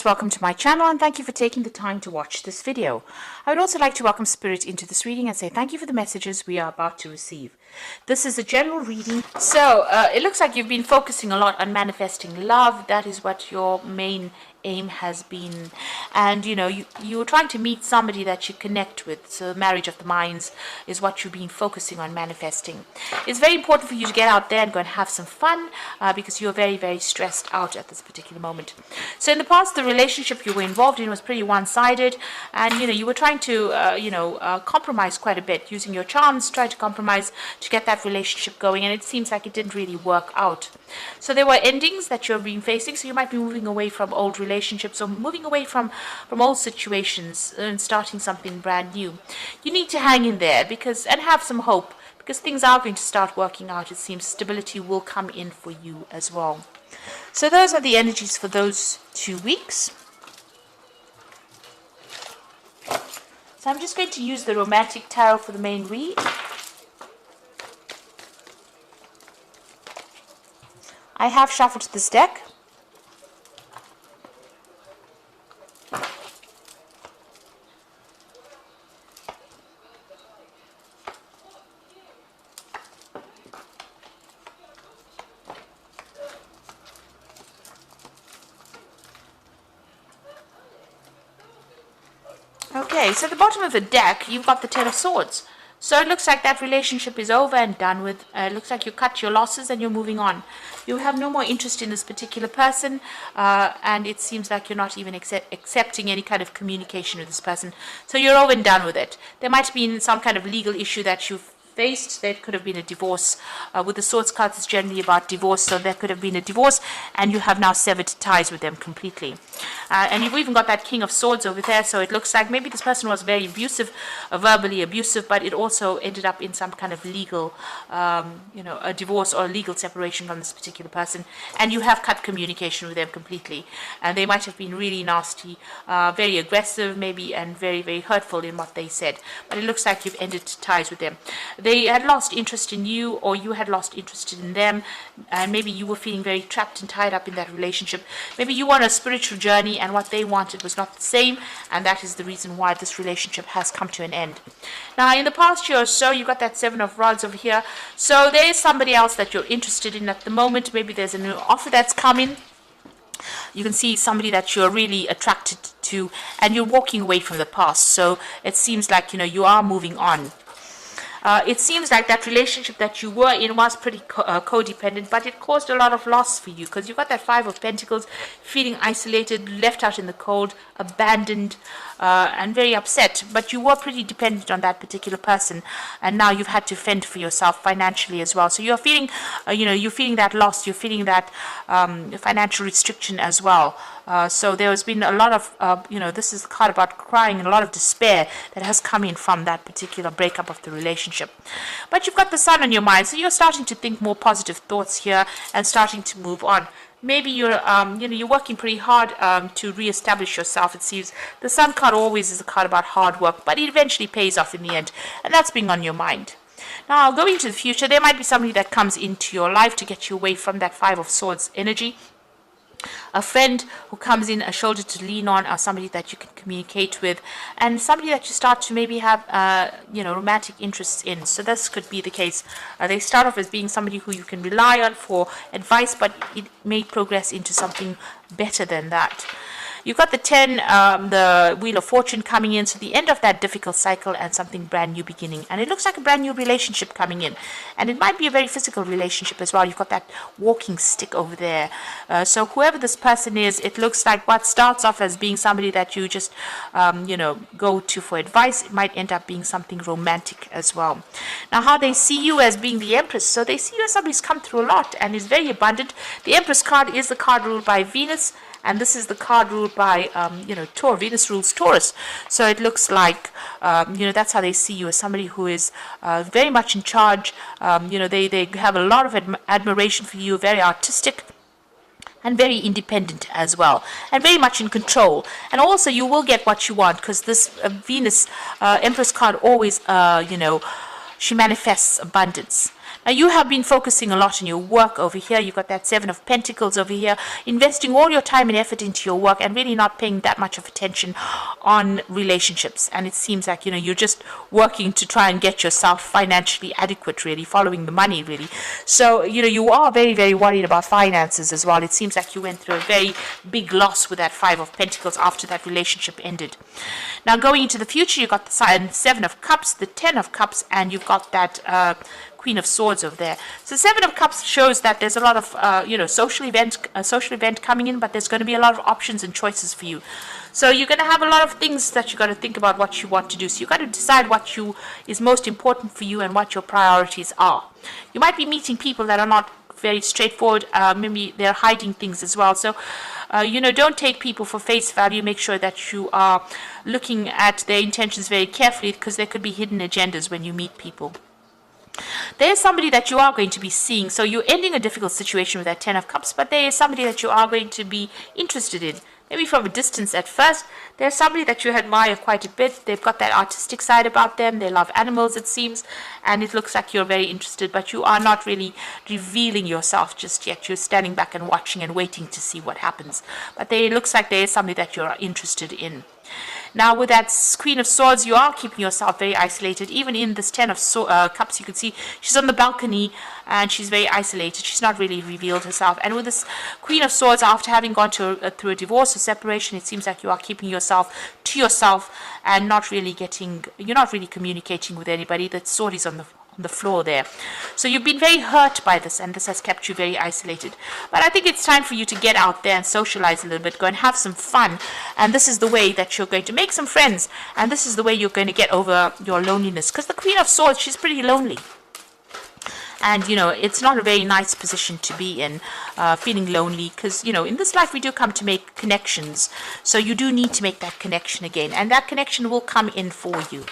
Welcome to my channel and thank you for taking the time to watch this video. I would also like to welcome Spirit into this reading and say thank you for the messages we are about to receive. This is a general reading. So it looks like you've been focusing a lot on manifesting love. That is what your main aim has been, and you're trying to meet somebody that you connect with. So marriage of the minds is what you've been focusing on manifesting. It's very important for you to get out there and go and have some fun because you're very, very stressed out at this particular moment. So in the past, the relationship you were involved in was pretty one-sided, and you were trying to compromise quite a bit, using your charms, trying to compromise to get that relationship going, and it seems like it didn't really work out. So there were endings that you've been facing, so you might be moving away from old relationships or moving away from old situations and starting something brand new. You need to hang in there and have some hope, because things are going to start working out. It seems stability will come in for you as well. So those are the energies for those 2 weeks. So I'm just going to use the Romantic Tarot for the main read. I have shuffled this deck. Okay, so at the bottom of the deck, you've got the Ten of Swords. So it looks like that relationship is over and done with. It looks like you cut your losses and you're moving on. You have no more interest in this particular person, and it seems like you're not even accepting any kind of communication with this person. So you're over and done with it. There might have been some kind of legal issue that you've faced. There could have been a divorce. With the Swords cards, it's generally about divorce, so there could have been a divorce and you have now severed ties with them completely. And you've even got that King of Swords over there, so it looks like maybe this person was very abusive, verbally abusive, but it also ended up in some kind of legal, a divorce or a legal separation from this particular person, and you have cut communication with them completely. And they might have been really nasty, very aggressive maybe, and very, very hurtful in what they said, but it looks like you've ended ties with them. They had lost interest in you, or you had lost interest in them, and maybe you were feeling very trapped and tied up in that relationship. Maybe you were on a spiritual journey and what they wanted was not the same, and that is the reason why this relationship has come to an end. Now, in the past year or so, you got that Seven of Rods over here. So there is somebody else that you're interested in at the moment. Maybe there's a new offer that's coming. You can see somebody that you're really attracted to, and you're walking away from the past. So it seems like you are moving on. It seems like that relationship that you were in was pretty codependent, but it caused a lot of loss for you, because you've got that Five of Pentacles, feeling isolated, left out in the cold, abandoned, and very upset. But you were pretty dependent on that particular person, and now you've had to fend for yourself financially as well. So you're feeling, you're feeling that loss, you're feeling that financial restriction as well. So there has been a lot of, this is a card about crying and a lot of despair that has come in from that particular breakup of the relationship. But you've got the Sun on your mind, so you're starting to think more positive thoughts here and starting to move on. Maybe you're, you're working pretty hard to reestablish yourself. It seems the Sun card always is a card about hard work, but it eventually pays off in the end, and that's being on your mind. Now, going into the future, there might be somebody that comes into your life to get you away from that Five of Swords energy. A friend who comes in, a shoulder to lean on, or somebody that you can communicate with, and somebody that you start to maybe have, romantic interests in. So this could be the case. They start off as being somebody who you can rely on for advice, but it may progress into something better than that. You've got the 10, the Wheel of Fortune coming in, so the end of that difficult cycle and something brand new beginning. And it looks like a brand new relationship coming in. And it might be a very physical relationship as well. You've got that walking stick over there. So whoever this person is, it looks like what starts off as being somebody that you just, go to for advice, it might end up being something romantic as well. Now, how they see you as being the Empress. So they see you as somebody who's come through a lot and is very abundant. The Empress card is the card ruled by Venus, and this is the card ruled by, Taurus. Venus rules Taurus. So it looks like, that's how they see you, as somebody who is very much in charge. They have a lot of admiration for you, very artistic, and very independent as well, and very much in control. And also you will get what you want, because this Venus Empress card always, she manifests abundance. You have been focusing a lot on your work over here. You've got that Seven of Pentacles over here, investing all your time and effort into your work and really not paying that much of attention on relationships. And it seems like, you're just working to try and get yourself financially adequate, really, following the money, really. So, you are very, very worried about finances as well. It seems like you went through a very big loss with that Five of Pentacles after that relationship ended. Now, going into the future, you've got the Seven of Cups, the Ten of Cups, and you've got that Queen of Swords over there. So Seven of Cups shows that there's a lot of social event coming in, but there's going to be a lot of options and choices for you. So you're going to have a lot of things that you've got to think about what you want to do. So you've got to decide what is most important for you and what your priorities are. You might be meeting people that are not very straightforward. Maybe they're hiding things as well. So don't take people for face value. Make sure that you are looking at their intentions very carefully, because there could be hidden agendas when you meet people. There's somebody that you are going to be seeing. So you're ending a difficult situation with that Ten of Cups, but there is somebody that you are going to be interested in. Maybe from a distance at first. There's somebody that you admire quite a bit. They've got that artistic side about them. They love animals, it seems. And it looks like you're very interested, but you are not really revealing yourself just yet. You're standing back and watching and waiting to see what happens. But it looks like there is somebody that you're interested in. Now, with that Queen of Swords, you are keeping yourself very isolated. Even in this Ten of Cups, you can see she's on the balcony and she's very isolated. She's not really revealed herself. And with this Queen of Swords, after having gone through a divorce or separation, it seems like you are keeping yourself to yourself and you're not really communicating with anybody. The sword is on the floor there. So you've been very hurt by this, and this has kept you very isolated. But I think it's time for you to get out there and socialize a little bit, go and have some fun. And this is the way that you're going to make some friends, and this is the way you're going to get over your loneliness. Because the Queen of Swords, she's pretty lonely. And, it's not a very nice position to be in, feeling lonely, because, in this life we do come to make connections. So you do need to make that connection again, and that connection will come in for you.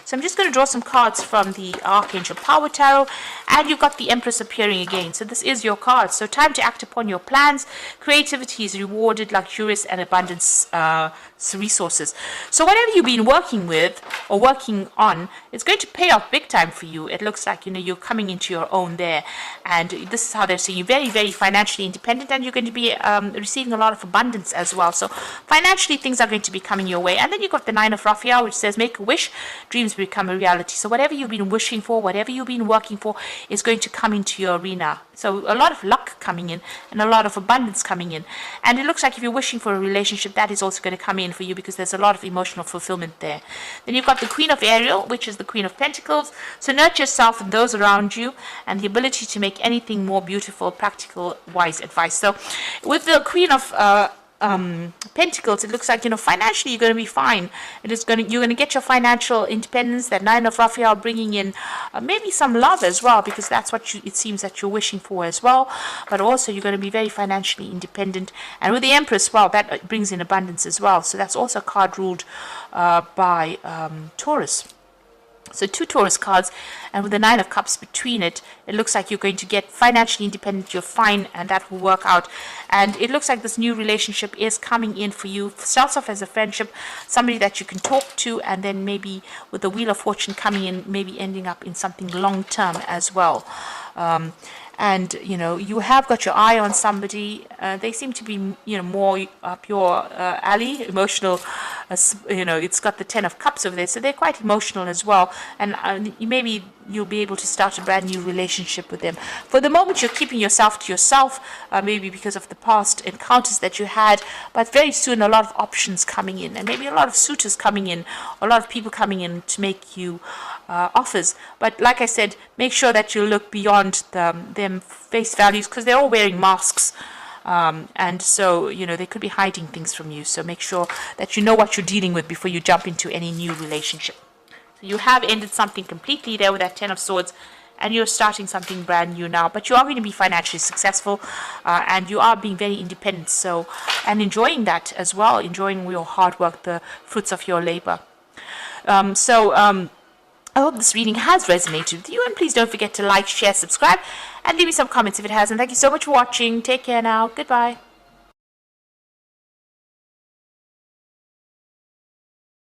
So I'm just going to draw some cards from the Archangel Power Tarot, and you've got the Empress appearing again. So this is your card. So time to act upon your plans. Creativity is rewarded, luxurious and abundance resources. So whatever you've been working with or working on, it's going to pay off big time for you. It looks like, you're coming into your own there. And this is how they're saying you're very, very financially independent, and you're going to be receiving a lot of abundance as well. So financially, things are going to be coming your way. And then you've got the Nine of Raphael, which says make a wish, dreams become a reality. So whatever you've been wishing for, whatever you've been working for, is going to come into your arena. So a lot of luck coming in and a lot of abundance coming in. And it looks like if you're wishing for a relationship, that is also going to come in for you, because there's a lot of emotional fulfillment there. Then you've got the Queen of Ariel, which is the Queen of Pentacles. So nurture yourself and those around you, and the ability to make anything more beautiful, practical, wise advice. So with the Queen of Pentacles, it looks like financially you're going to be fine. You're going to get your financial independence. That Nine of Raphael bringing in maybe some love as well, because that's what it seems that you're wishing for as well. But also you're going to be very financially independent. And with the Empress, well, that brings in abundance as well. So that's also a card ruled by Taurus. So 2 Taurus cards, and with the Nine of Cups between it, it looks like you're going to get financially independent, you're fine, and that will work out. And it looks like this new relationship is coming in for you. Starts off as a friendship, somebody that you can talk to, and then maybe with the Wheel of Fortune coming in, maybe ending up in something long-term as well. And, you have got your eye on somebody. They seem to be, more up your alley, emotional. It's got the Ten of Cups over there, so they're quite emotional as well. And maybe you'll be able to start a brand new relationship with them. For the moment, you're keeping yourself to yourself, maybe because of the past encounters that you had. But very soon, a lot of options coming in, and maybe a lot of suitors coming in, a lot of people coming in to make you offers. But like I said, make sure that you look beyond them face values, because they're all wearing masks. And so, they could be hiding things from you. So make sure that you know what you're dealing with before you jump into any new relationship. So you have ended something completely there with that Ten of Swords, and you're starting something brand new now. But you are going to be financially successful, and you are being very independent. So, and enjoying that as well, enjoying your hard work, the fruits of your labor. I hope this reading has resonated with you, and please don't forget to like, share, subscribe, and leave me some comments if it has. And thank you so much for watching. Take care now. Goodbye.